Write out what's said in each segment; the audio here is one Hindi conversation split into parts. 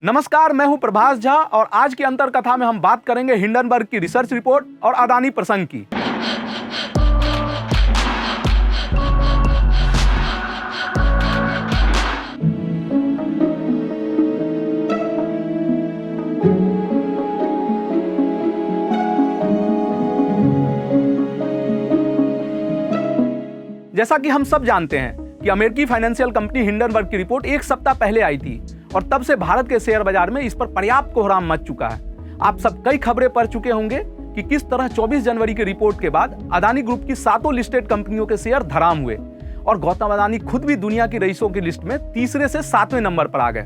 नमस्कार, मैं हूं प्रभास झा और आज की अंतर कथा में हम बात करेंगे हिंडनबर्ग की रिसर्च रिपोर्ट और अदानी प्रसंग की। जैसा कि हम सब जानते हैं कि अमेरिकी फाइनेंशियल कंपनी हिंडनबर्ग की रिपोर्ट एक सप्ताह पहले आई थी और तब से भारत के शेयर बाजार में इस पर पर्याप्त कोहराम मच चुका है। आप सब कई खबरें पढ़ चुके होंगे कि किस तरह 24 जनवरी की रिपोर्ट के बाद अदानी ग्रुप की 7 लिस्टेड कंपनियों के शेयर धराम हुए और गौतम अदानी खुद भी दुनिया की रईसों की लिस्ट में तीसरे से 7वें नंबर पर आ गए।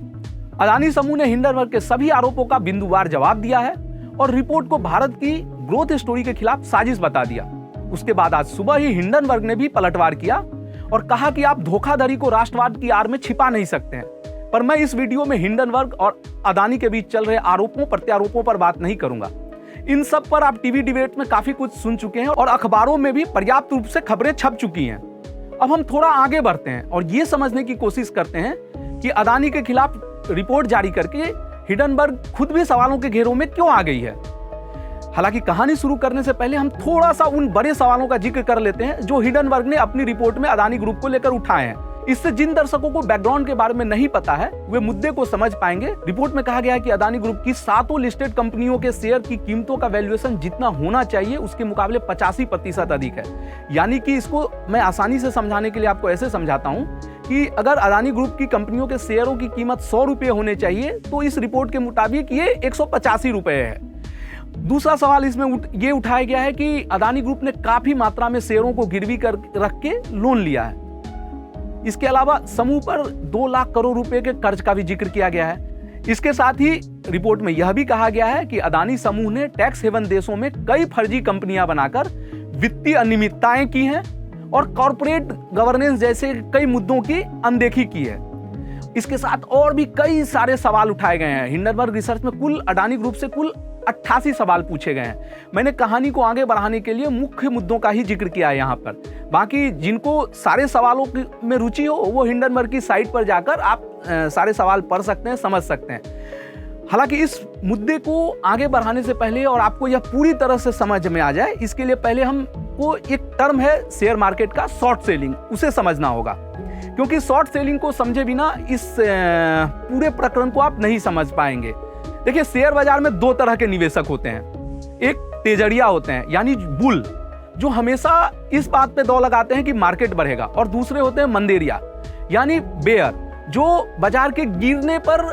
अदानी समूह ने हिंडनबर्ग के सभी आरोपों का बिंदुवार जवाब दिया है और रिपोर्ट को भारत की ग्रोथ स्टोरी के खिलाफ साजिश बता दिया। उसके बाद आज सुबह ही हिंडनबर्ग ने भी पलटवार किया और कहा कि आप धोखाधड़ी को राष्ट्रवाद की आड़ में छिपा नहीं सकते हैं। पर मैं इस वीडियो में हिंडनबर्ग और अदानी के बीच चल रहे आरोपों प्रत्यारोपों पर बात नहीं करूंगा। इन सब पर आप टीवी डिबेट में काफी कुछ सुन चुके हैं और अखबारों में भी पर्याप्त रूप से खबरें छप चुकी हैं। अब हम थोड़ा आगे बढ़ते हैं और ये समझने की कोशिश करते हैं कि अदानी के खिलाफ रिपोर्ट जारी करके हिंडनबर्ग खुद भी सवालों के घेरों में क्यों आ गई है। हालांकि कहानी शुरू करने से पहले हम थोड़ा सा उन बड़े सवालों का जिक्र कर लेते हैं जो हिंडनबर्ग ने अपनी रिपोर्ट में अदानी ग्रुप को लेकर उठाए हैं। इससे जिन दर्शकों को बैकग्राउंड के बारे में नहीं पता है वे मुद्दे को समझ पाएंगे। रिपोर्ट में कहा गया है कि अदानी ग्रुप की 7 लिस्टेड कंपनियों के शेयर की कीमतों का वैल्यूएशन जितना होना चाहिए उसके मुकाबले 85% अधिक है। यानी कि इसको मैं आसानी से समझाने के लिए आपको ऐसे समझाता हूं कि अगर अदानी ग्रुप की कंपनियों के शेयरों की कीमत 100 रुपये होने चाहिए तो इस रिपोर्ट के मुताबिक ये 185 रुपये है। दूसरा सवाल इसमें ये उठाया गया है कि अदानी ग्रुप ने काफी मात्रा में शेयरों को गिरवी कर रख के लोन लिया है। इसके अलावा समूह पर 2 लाख करोड़ रुपए के कर्ज का भी जिक्र किया गया है। इसके साथ ही रिपोर्ट में यह भी कहा गया है कि अदानी समूह ने टैक्स हेवन देशों में कई फर्जी कंपनियां बनाकर वित्तीय अनियमितताएं की हैं और कॉर्पोरेट गवर्नेंस जैसे कई मुद्दों की अनदेखी की है। इसके साथ और भी कई सारे सवाल उठाए गए हैं। हिंडनबर्ग रिसर्च में कुल अदानी ग्रुप से कुल 88 सवाल पूछे गए हैं। मैंने कहानी को आगे बढ़ाने के लिए मुख्य मुद्दों का ही जिक्र किया है यहाँ पर। बाकी जिनको सारे सवालों में रुचि हो वो हिंडनबर्ग की साइट पर जाकर आप सारे सवाल पढ़ सकते हैं, समझ सकते हैं। हालांकि इस मुद्दे को आगे बढ़ाने से पहले और आपको यह पूरी तरह से समझ में आ जाए इसके लिए पहले हमको एक टर्म है शेयर मार्केट का शॉर्ट सेलिंग, उसे समझना होगा। क्योंकि शॉर्ट सेलिंग को समझे बिना इस पूरे प्रकरण को आप नहीं समझ पाएंगे। देखिए, शेयर बाजार में 2 तरह के निवेशक होते हैं। एक तेजड़िया होते हैं यानी बुल, जो हमेशा इस बात पे दौड़ लगाते हैं कि मार्केट बढ़ेगा, और दूसरे होते हैं मंदेरिया यानी बेयर, जो बाजार के गिरने पर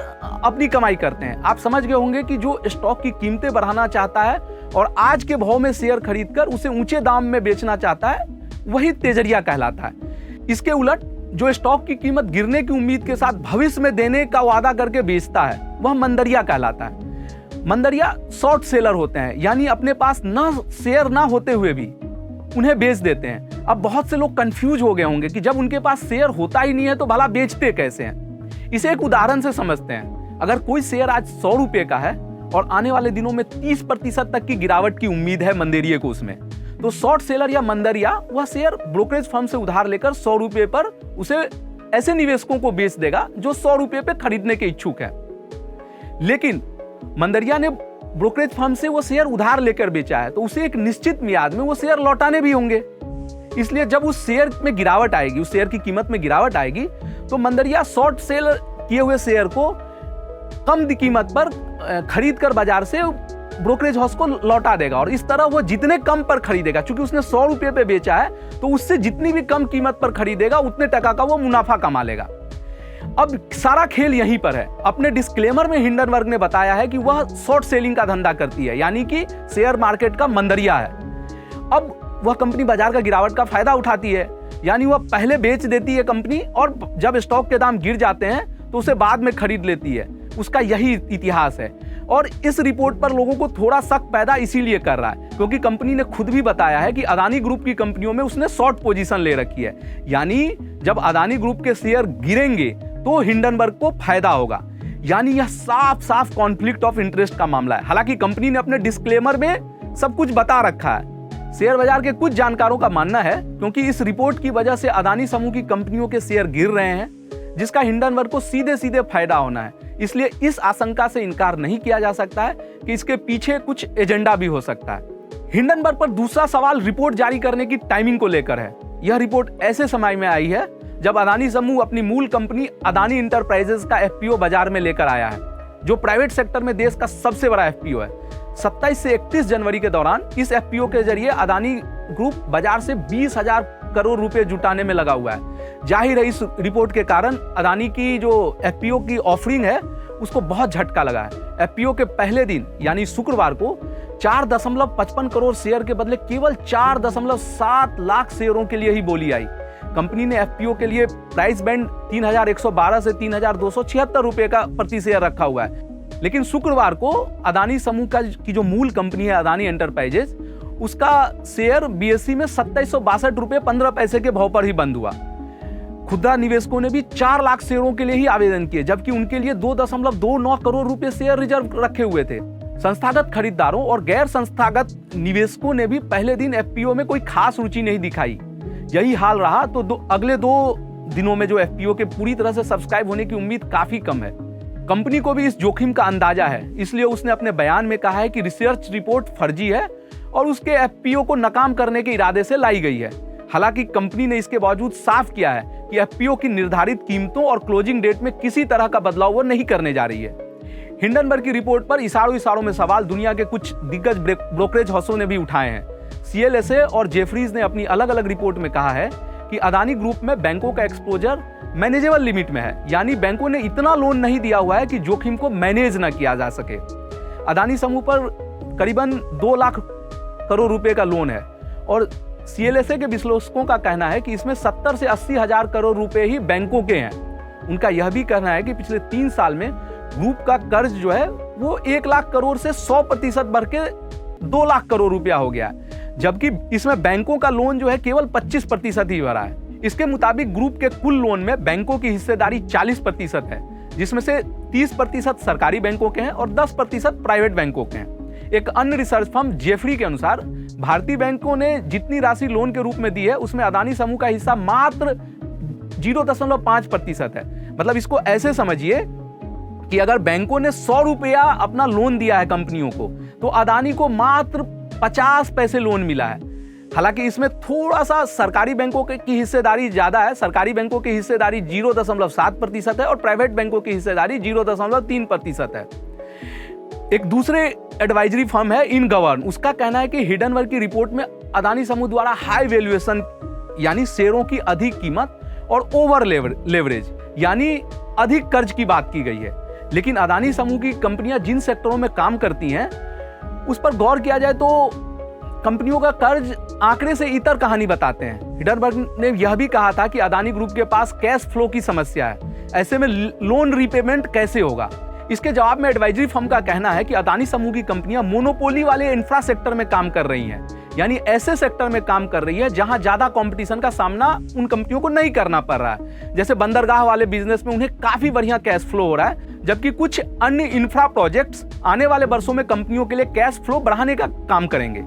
अपनी कमाई करते हैं। आप समझ गए होंगे कि जो स्टॉक की कीमतें बढ़ाना चाहता है और आज के भाव में शेयर खरीदकर उसे ऊंचे दाम में बेचना चाहता है, वही तेजड़िया कहलाता है। इसके उलट जो स्टॉक की कीमत गिरने की उम्मीद के साथ भविष्य में देने का वादा करके बेचता है वह मंदरिया कहलाता है। मंदरिया शॉर्ट सेलर होते हैं यानी अपने पास ना शेयर ना होते हुए भी उन्हें बेच देते हैं। अब बहुत से लोग कंफ्यूज हो गए होंगे कि जब उनके पास शेयर होता ही नहीं है तो भला बेचते कैसे हैं। इसे एक उदाहरण से समझते हैं। अगर कोई शेयर आज 100 रुपये का है और आने वाले दिनों में 30% तक की गिरावट की उम्मीद है मंदेरिये को उसमें, तो शॉर्ट सेलर या मंदरिया वह शेयर ब्रोकरेज फर्म से उधार लेकर 100 रुपये पर उसे ऐसे निवेशकों को बेच देगा जो 100 रुपये पे खरीदने के इच्छुक है। लेकिन मंदरिया ने ब्रोकरेज फर्म से वो शेयर उधार लेकर बेचा है तो उसे एक निश्चित मियाद में वो शेयर लौटाने भी होंगे। इसलिए जब उस शेयर में गिरावट आएगी, उस शेयर की कीमत में गिरावट आएगी, तो मंदरिया शॉर्ट सेल किए हुए शेयर को कम कीमत पर खरीद कर बाजार से ब्रोकरेज हाउस को लौटा देगा और इस तरह वो जितने कम पर खरीदेगा, क्योंकि उसने 100 रुपये पे बेचा है तो उससे जितनी भी कम कीमत पर खरीदेगा उतने टका का वो मुनाफा कमा लेगा। अब सारा खेल यहीं पर है। अपने डिस्क्लेमर में हिंडनबर्ग ने बताया है कि वह शॉर्ट सेलिंग का धंधा करती है यानी कि शेयर मार्केट का मंदरिया है। अब वह कंपनी बाजार का गिरावट का फायदा उठाती है यानी वह पहले बेच देती है कंपनी और जब स्टॉक के दाम गिर जाते हैं तो उसे बाद में खरीद लेती है। उसका यही इतिहास है और इस रिपोर्ट पर लोगों को थोड़ा शक पैदा इसीलिए कर रहा है क्योंकि कंपनी ने खुद भी बताया है कि अदानी ग्रुप की कंपनियों में उसने शॉर्ट पोजीशन ले रखी है। यानी जब अदानी ग्रुप के शेयर गिरेंगे तो हिंडनबर्ग को फायदा होगा। यानी यह साफ साफ कॉन्फ्लिक्ट ऑफ इंटरेस्ट का मामला है। हालांकि कंपनी ने अपने डिस्क्लेमर में सब कुछ बता रखा है। शेयर बाजार के कुछ जानकारों का मानना है क्योंकि इस रिपोर्ट की वजह से अदानी समूह की कंपनियों के शेयर गिर रहे हैं, जिसका हिंडनबर्ग को सीधे सीधे फायदा होना है। इसलिए इस आशंका से इनकार नहीं किया जा सकता है कि इसके पीछे कुछ एजेंडा भी हो सकता है। हिंडनबर्ग पर दूसरा सवाल रिपोर्ट जारी करने की टाइमिंग को लेकर है। यह रिपोर्ट ऐसे समय में आई है जब अदानी समूह अपनी मूल कंपनी अदानी इंटरप्राइजेज का एफपीओ बाजार में लेकर आया है, जो प्राइवेट सेक्टर में देश का सबसे बड़ा एफपीओ है। 27 से 31 जनवरी के दौरान इस एफपीओ के जरिए अदानी ग्रुप बाजार से 20,000 करोड़ रुपए जुटाने में लगा हुआ है। जाहिर है इस रिपोर्ट के कारण अदानी की जो एफपीओ की ऑफरिंग है उसको बहुत झटका लगा है। एफपीओ के पहले दिन यानी शुक्रवार को 4.55 करोड़ शेयर के बदले केवल 4.7 लाख शेयरों के लिए ही बोली आई। कंपनी ने एफपीओ के लिए प्राइस बैंड 3,112 से 3,276 रुपए का प्रति शेयर रखा हुआ है। लेकिन शुक्रवार को अदानी समूह की जो मूल कंपनी है अदानी एंटरप्राइजेज, उसका शेयर बीएसई में 2762 रुपए 15 पैसे के भाव पर ही बंद हुआ। खुदरा निवेशकों ने भी 4 लाख शेयरों के लिए ही आवेदन किए, जबकि उनके लिए 2.29 करोड़ रुपए शेयर रिजर्व रखे हुए थे। संस्थागत खरीदारों और गैर संस्थागत निवेशकों ने भी पहले दिन एफपीओ में कोई खास रुचि नहीं दिखाई। यही हाल रहा तो अगले 2 दिनों में जो एफपीओ के पूरी तरह से सब्सक्राइब होने की उम्मीद काफी कम है। कंपनी को भी इस जोखिम का अंदाजा है, इसलिए उसने अपने बयान में कहा है कि रिसर्च रिपोर्ट फर्जी है और उसके एफपीओ को नाकाम करने के इरादे से लाई गई है। हालांकि कंपनी ने इसके बावजूद साफ किया है कि एफपीओ की निर्धारित कीमतों और क्लोजिंग डेट में किसी तरह का बदलाव वो नहीं करने जा रही है। हिंडनबर्ग की रिपोर्ट पर इशारों में सवाल दुनिया के कुछ दिग्गज ब्रोकरेज हाउसों ने भी उठाए हैं। सीएलएसए और जेफरीज ने अपनी अलग अलग रिपोर्ट में कहा है कि अदानी ग्रुप में बैंकों का एक्सपोजर मैनेजेबल लिमिट में है, यानी बैंकों ने इतना लोन नहीं दिया हुआ है कि जोखिम को मैनेज न किया जा सके। अदानी समूह पर करीबन 2 लाख करोड़ रुपए का लोन है और सीएलएसए के विश्लेषकों का कहना है कि इसमें 70 से 80 हजार करोड़ रुपए ही बैंकों के हैं। उनका यह भी कहना है कि पिछले 3 साल में ग्रुप का कर्ज जो है वो 1 लाख करोड़ से 100% बढ़ के 2 लाख करोड़ रुपया हो गया, जबकि इसमें बैंकों का लोन जो है केवल 25% ही भरा है। इसके मुताबिक ग्रुप के कुल लोन में बैंकों की हिस्सेदारी 40% है, जिसमें से 30% सरकारी बैंकों के हैं और 10% प्राइवेट बैंकों के हैं। एक अन्य रिसर्च फर्म जेफरी के अनुसार भारतीय बैंकों ने जितनी राशि लोन के रूप में दी है उसमें अदानी समूह का हिस्सा मात्र 0.5% है। मतलब इसको ऐसे समझिए कि अगर बैंकों ने 100 रुपया अपना लोन दिया है कंपनियों को, तो अदानी को मात्र 50 पैसे लोन मिला है। हालांकि इसमें थोड़ा सा सरकारी बैंकों की हिस्सेदारी ज्यादा है। सरकारी बैंकों की हिस्सेदारी 0.7% है और प्राइवेट बैंकों की हिस्सेदारी 0.3% है। एक दूसरे एडवाइजरी फर्म है इनगवर्न, उसका कहना है कि हिंडनबर्ग की रिपोर्ट में अदानी समूह द्वारा हाई वैल्यूएशन यानी शेयरों की अधिक कीमत और ओवर लेवरेज यानी अधिक कर्ज की बात की गई है। लेकिन अदानी समूह की कंपनियां जिन सेक्टरों में काम करती हैं उस पर गौर किया जाए तो कंपनियों का कर्ज आंकड़े से इतर कहानी बताते हैं। हिंडनबर्ग ने यह भी कहा था कि अदानी ग्रुप के पास कैश फ्लो की समस्या है, ऐसे में लोन रीपेमेंट कैसे होगा। इसके जवाब में एडवाइजरी फर्म का कहना है कि अदानी समूह की कंपनियां मोनोपोली वाले इंफ्रा सेक्टर में काम कर रही हैं, यानी ऐसे सेक्टर में काम कर रही है जहां ज्यादा कंपटीशन का सामना उन कंपनियों को नहीं करना पड़ रहा है। जैसे बंदरगाह वाले बिजनेस में उन्हें काफी बढ़िया कैश फ्लो हो रहा है, जबकि कुछ अन्य इंफ्रा प्रोजेक्ट्स आने वाले वर्षों में कंपनियों के लिए कैश फ्लो बढ़ाने का काम करेंगे।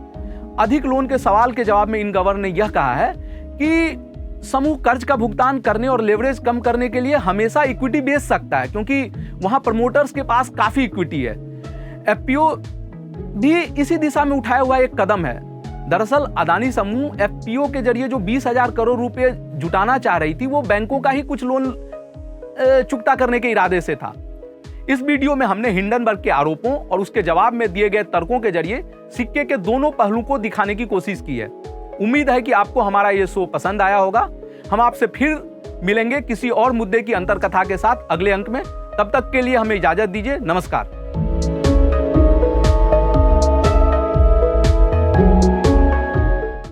अधिक लोन के सवाल के जवाब में इनगवर्न ने यह कहा है कि समूह कर्ज का भुगतान करने और लेवरेज कम करने के लिए हमेशा इक्विटी बेच सकता है, क्योंकि वहां प्रमोटर्स के पास काफी इक्विटी है। एफपीओ भी इसी दिशा में उठाया हुआ एक कदम है। दरअसल अदानी समूह एफपीओ के जरिए जो 20,000 करोड़ रुपए जुटाना चाह रही थी वो बैंकों का ही कुछ लोन चुकता करने के इरादे से था। इस वीडियो में हमने हिंडनबर्ग के आरोपों और उसके जवाब में दिए गए तर्कों के जरिए सिक्के के दोनों पहलू को दिखाने की कोशिश की है। उम्मीद है कि आपको हमारा ये शो पसंद आया होगा। हम आपसे फिर मिलेंगे किसी और मुद्दे की अंतर्कथा के साथ अगले अंक में। तब तक के लिए हमें इजाजत दीजिए। नमस्कार।